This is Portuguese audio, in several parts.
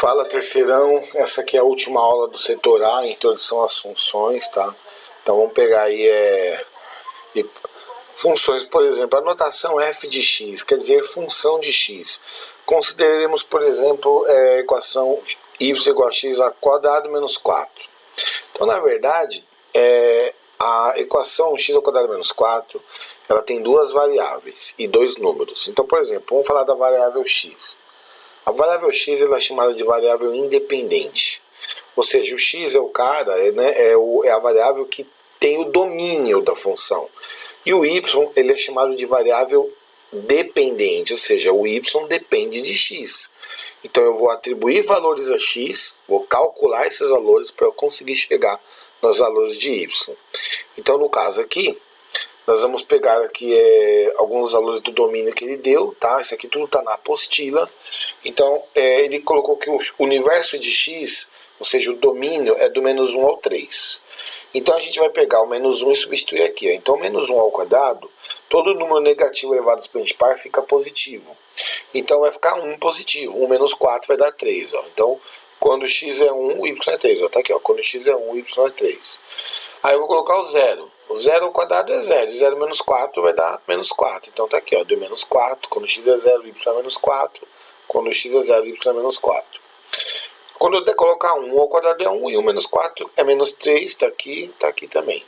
Fala, terceirão, essa aqui é a última aula do setor A, introdução às funções, tá? Então vamos pegar aí funções, por exemplo, a notação f de x, quer dizer função de x. Consideremos, por exemplo, a equação y igual a x ao quadrado menos 4. Então, na verdade, a equação x ao quadrado menos 4, ela tem duas variáveis e dois números. Então, por exemplo, vamos falar da variável x. A variável x ela é chamada de variável independente. Ou seja, o x é o cara, é a variável que tem o domínio da função. E o y ele é chamado de variável dependente, ou seja, o y depende de x. Então eu vou atribuir valores a x, vou calcular esses valores para eu conseguir chegar nos valores de y. Então no caso aqui, nós vamos pegar aqui alguns valores do domínio que ele deu, tá? Isso aqui tudo está na apostila. Então, ele colocou que o universo de x, ou seja, o domínio é do menos 1 ao 3. Então, a gente vai pegar o menos 1 e substituir aqui. Ó. Então, menos 1 ao quadrado, todo número negativo elevado ao expoente par fica positivo. Então, vai ficar 1 positivo. 1 menos 4 vai dar 3. Ó. Então, quando x é 1, o y é 3. Ó. Tá aqui, ó. Quando x é 1, o y é 3. Aí eu vou colocar o 0. O 0 ao quadrado é 0. 0 menos 4 vai dar menos 4. Então tá aqui, ó. Deu menos 4. Quando x é 0, o y é menos 4. Quando x é 0, o y é menos 4. Quando eu der colocar 1 ao quadrado é 1. E 1 menos 4 é menos 3. Tá aqui também.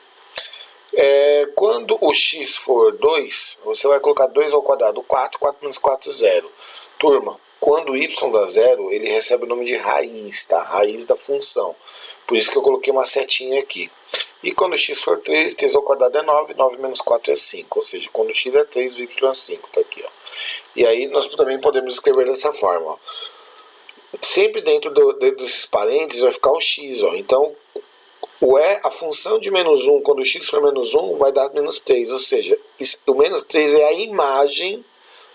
Quando o x for 2, você vai colocar 2 ao quadrado 4. 4 menos 4 é 0. Turma, quando o y dá 0, ele recebe o nome de raiz, tá? Raiz da função. Por isso que eu coloquei uma setinha aqui. E quando x for 3, 3 ao quadrado é 9, 9 menos 4 é 5. Ou seja, quando x é 3, o y é 5. Tá aqui, ó. E aí nós também podemos escrever dessa forma, ó. Sempre dentro desses parênteses vai ficar o x, ó. Então, a função de menos 1, quando o x for menos 1, vai dar menos 3. Ou seja, o menos 3 é a imagem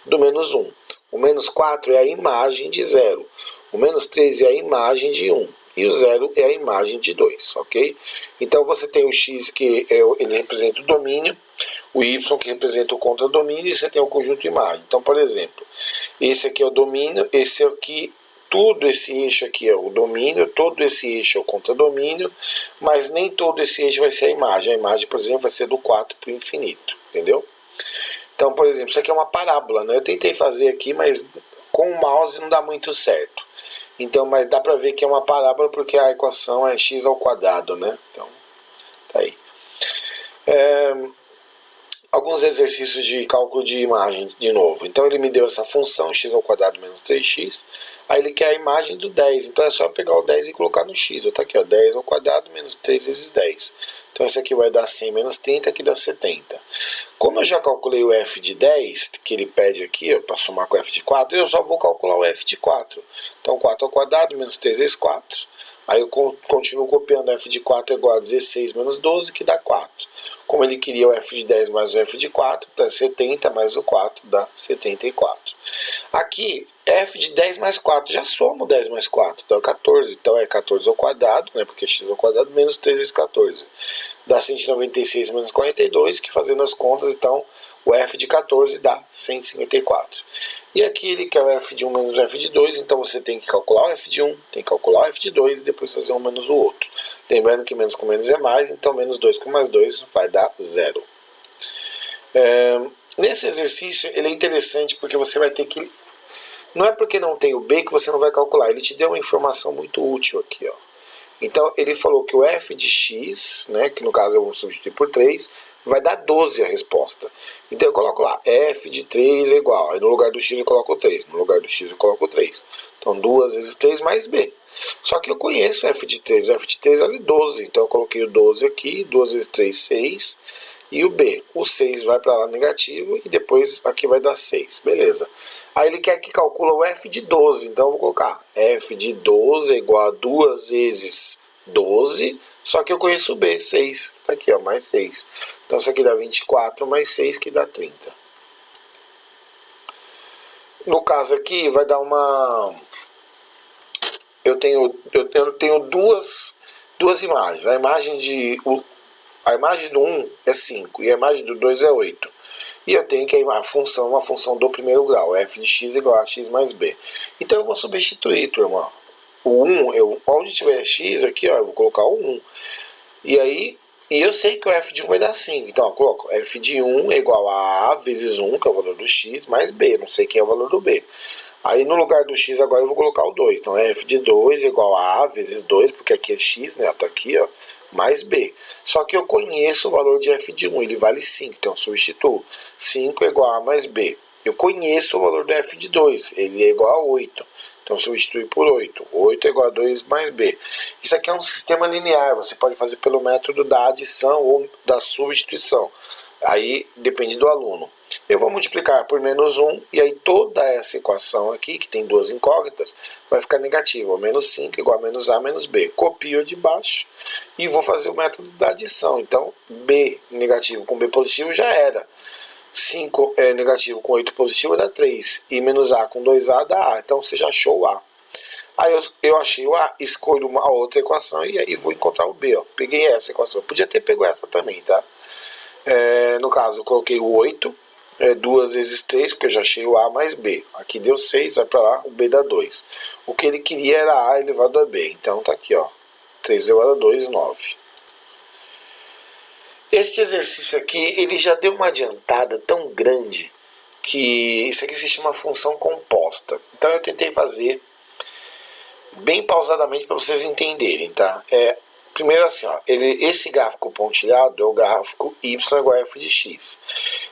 do menos 1. O menos 4 é a imagem de 0. O menos 3 é a imagem de 1. E o 0 é a imagem de 2, ok? Então você tem o x que ele representa o domínio, o y que representa o contradomínio, e você tem o conjunto imagem. Então, por exemplo, esse aqui é o domínio, esse aqui, tudo esse eixo aqui é o domínio, todo esse eixo é o contradomínio, mas nem todo esse eixo vai ser a imagem. A imagem, por exemplo, vai ser do 4 para o infinito, entendeu? Então, por exemplo, isso aqui é uma parábola, né? Eu tentei fazer aqui, mas com o mouse não dá muito certo. Então, mas dá para ver que é uma parábola porque a equação é x ao quadrado, né? Então, tá aí. Alguns exercícios de cálculo de imagem, de novo. Então, ele me deu essa função, x ao quadrado menos 3x. Aí ele quer a imagem do 10. Então, é só pegar o 10 e colocar no x. Tá aqui, ó, 10 ao quadrado menos 3 vezes 10. Então, esse aqui vai dar 100 menos 30, aqui dá 70. Como eu já calculei o f de 10, que ele pede aqui, para somar com o f de 4, eu só vou calcular o f de 4. Então, 4 ao quadrado menos 3 vezes 4. Aí eu continuo copiando f de 4 é igual a 16 menos 12, que dá 4. Como ele queria o f de 10 mais o f de 4, então 70 mais o 4 dá 74. Aqui, f de 10 mais 4, já somo 10 mais 4, então é 14. Então é 14 ao quadrado, né, porque x ao quadrado menos 3 vezes 14. Dá 196 menos 42, que fazendo as contas, então o f de 14 dá 154. E aqui ele quer o f de 1 menos o f de 2, então você tem que calcular o f de 1, tem que calcular o f de 2 e depois fazer um menos o outro. Lembrando que menos com menos é mais, então menos 2 com mais 2 vai dar 0. Nesse exercício ele é interessante porque você vai ter que... Não é porque não tem o b que você não vai calcular, ele te deu uma informação muito útil aqui, ó. Então ele falou que o f de x, né, que no caso eu vou substituir por 3, vai dar 12 a resposta. Então eu coloco lá, f de 3 é igual, aí no lugar do x eu coloco 3, no lugar do x eu coloco 3. Então 2 vezes 3 mais b. Só que eu conheço o f de 3, o f de 3 é 12, então eu coloquei o 12 aqui, 2 vezes 3, 6, e o b. O 6 vai para lá negativo e depois aqui vai dar 6, beleza. Aí ele quer que calcula o f de 12, então eu vou colocar f de 12 é igual a 2 vezes 12, só que eu conheço o b, 6. Tá aqui, ó, mais 6. Então isso aqui dá 24 mais 6, que dá 30. No caso aqui vai dar uma... Eu tenho duas imagens. A imagem do 1 é 5 e a imagem do 2 é 8. E eu tenho que uma função do primeiro grau, f de x igual a x mais b. Então eu vou substituir, turma. o 1, onde tiver x aqui, ó, eu vou colocar o 1. E aí, eu sei que o f de 1 vai dar 5. Então, ó, coloco f de 1 é igual a a vezes 1, que é o valor do x, mais b. Não sei quem é o valor do b. Aí, no lugar do x, agora eu vou colocar o 2. Então, f de 2 é igual a vezes 2, porque aqui é x, né? Tá aqui, ó, mais b. Só que eu conheço o valor de f de 1, ele vale 5. Então, eu substituo. 5 é igual a mais b. Eu conheço o valor do f de 2, ele é igual a 8. Então, substitui por 8. 8 é igual a 2 mais b. Isso aqui é um sistema linear. Você pode fazer pelo método da adição ou da substituição. Aí depende do aluno. Eu vou multiplicar por menos 1, e aí toda essa equação aqui, que tem duas incógnitas, vai ficar negativa. Menos 5 igual a menos a menos b. Copio de baixo e vou fazer o método da adição. Então, b negativo com b positivo já era. 5 é negativo com 8 positivo dá 3. E menos a com 2a dá a. Então você já achou o a. Aí eu achei o a, escolho uma outra equação e aí vou encontrar o b. Ó. Peguei essa equação. Podia ter pego essa também, tá? No caso, eu coloquei o 8. 2 vezes 3, porque eu já achei o a mais b. Aqui deu 6, vai para lá, o b dá 2. O que ele queria era a elevado a b. Então tá aqui, ó. 3 elevado a 2, 9. Este exercício aqui, ele já deu uma adiantada tão grande que isso aqui se chama função composta. Então eu tentei fazer bem pausadamente para vocês entenderem, tá? Primeiro assim, ó, esse gráfico pontilhado é o gráfico y igual a f de x.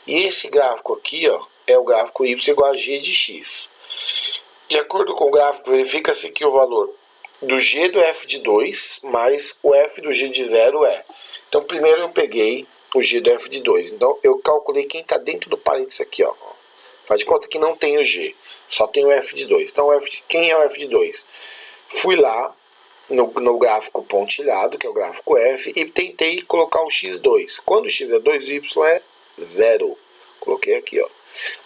E esse gráfico aqui, ó, é o gráfico y igual a g de x. De acordo com o gráfico, verifica-se que o valor do g do f de 2 mais o f do g de 0 é. Então, primeiro eu peguei o g do f de 2. Então, eu calculei quem está dentro do parênteses aqui, ó. Faz de conta que não tem o g, só tem o f de 2. Então, quem é o f de 2? Fui lá no gráfico pontilhado, que é o gráfico f, e tentei colocar o x2. Quando o x é 2, o y é 0. Coloquei aqui, ó.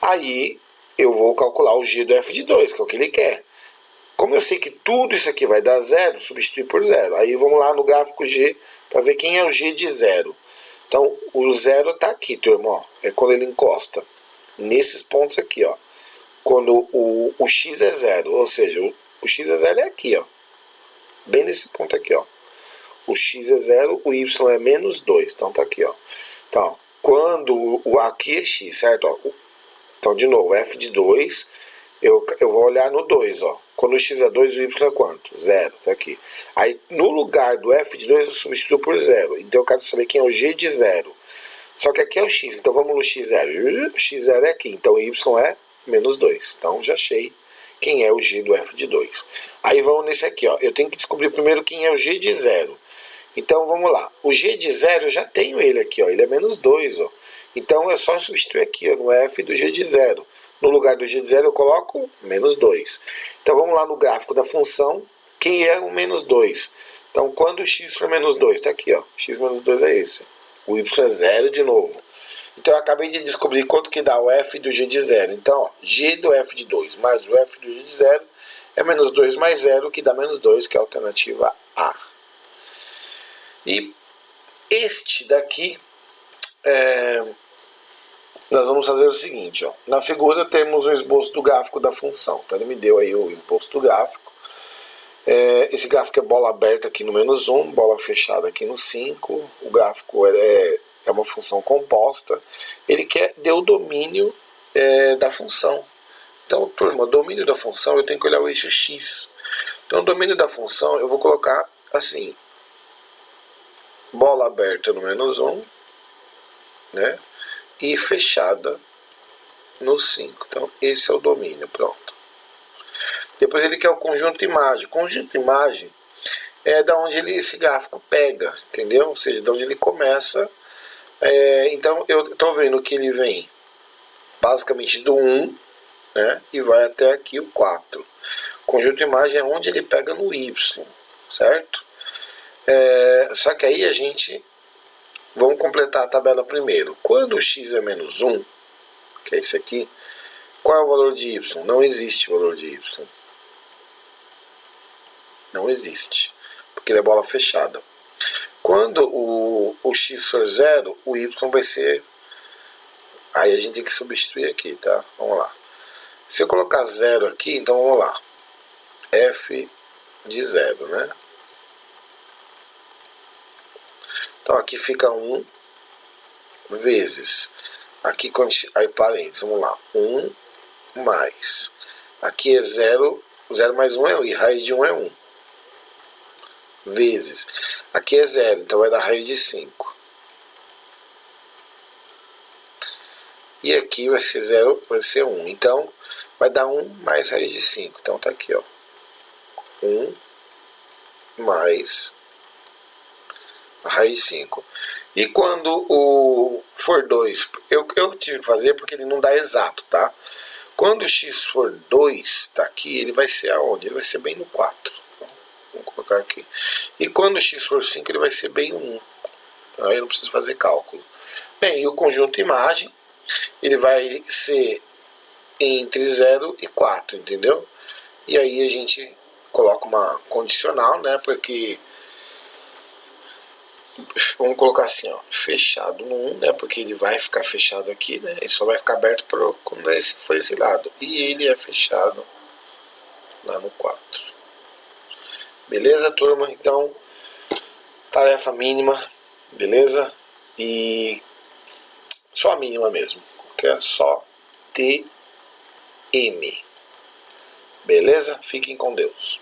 Aí, eu vou calcular o g do f de 2, que é o que ele quer. Como eu sei que tudo isso aqui vai dar 0, substitui por 0. Aí vamos lá no gráfico G para ver quem é o G de 0. Então, o 0 está aqui, turma. Ó. É quando ele encosta. Nesses pontos aqui, ó. Quando o X é 0. Ou seja, o X é 0 é aqui, ó. Bem nesse ponto aqui, ó. O X é 0, o Y é menos 2. Então, tá aqui, ó. Então, quando o aqui é X, certo? Ó. Então, de novo, f de 2... Eu vou olhar no 2, ó. Quando o x é 2, o y é quanto? 0, tá aqui. Aí, no lugar do f de 2, eu substituo por 0. Então, eu quero saber quem é o g de 0. Só que aqui é o x, então vamos no x0. O x0 é aqui, então o y é menos 2. Então, já achei quem é o g do f de 2. Aí, vamos nesse aqui, ó. Eu tenho que descobrir primeiro quem é o g de 0. Então, vamos lá. O g de 0, eu já tenho ele aqui, ó. Ele é menos 2, ó. Então, é só substituir aqui, ó, no f do g de 0. No lugar do g de 0 eu coloco menos 2. Então vamos lá no gráfico da função. Quem é o menos 2? Então quando o x for menos 2? Está aqui, ó. X menos 2 é esse. O y é 0 de novo. Então eu acabei de descobrir quanto que dá o f do g de 0. Então, ó, g do f de 2 mais o f do g de 0 é menos 2 mais 0, que dá menos 2, que é a alternativa A. E este daqui nós vamos fazer o seguinte, ó. Na figura temos o esboço do gráfico da função. Então ele me deu aí o esboço do gráfico. Esse gráfico é bola aberta aqui no menos 1, bola fechada aqui no 5. O gráfico é uma função composta. Ele deu o domínio da função. Então, turma, o domínio da função eu tenho que olhar o eixo x. Então, o domínio da função eu vou colocar assim: bola aberta no menos 1, né? E fechada no 5. Então, esse é o domínio, pronto. Depois ele quer o conjunto imagem. Conjunto imagem é da onde esse gráfico pega, entendeu? Ou seja, de onde ele começa. Então, eu estou vendo que ele vem basicamente do 1, né, e vai até aqui o 4. Conjunto imagem é onde ele pega no y, certo? Só que aí a gente... Vamos completar a tabela primeiro. Quando o x é menos 1, que é esse aqui, qual é o valor de y? Não existe valor de y. Não existe, porque ele é bola fechada. Quando o x for 0, o y vai ser... Aí a gente tem que substituir aqui, tá? Vamos lá. Se eu colocar 0 aqui, então vamos lá. F de 0, né? Então aqui fica 1 vezes, aqui aí parênteses, vamos lá, 1 mais, aqui é 0, 0 mais 1 é 1, e raiz de 1 é 1, vezes, aqui é 0, então vai dar raiz de 5. E aqui vai ser 0, vai ser 1, então vai dar 1 mais raiz de 5, então tá aqui, ó, 1 mais a raiz de 5. E quando for 2, eu tive que fazer porque ele não dá exato, tá? Quando o x for 2, tá aqui, ele vai ser aonde? Ele vai ser bem no 4. Vamos colocar aqui. E quando o x for 5, ele vai ser bem no 1. Aí eu não preciso fazer cálculo. Bem, e o conjunto imagem, ele vai ser entre 0 e 4, entendeu? E aí a gente coloca uma condicional, né? Porque vamos colocar assim, ó, fechado no 1, né? Porque ele vai ficar fechado aqui, né? Ele só vai ficar aberto quando esse for esse lado. E ele é fechado lá no 4. Beleza, turma? Então, tarefa mínima, beleza? E só a mínima mesmo, que é só TM. Beleza? Fiquem com Deus.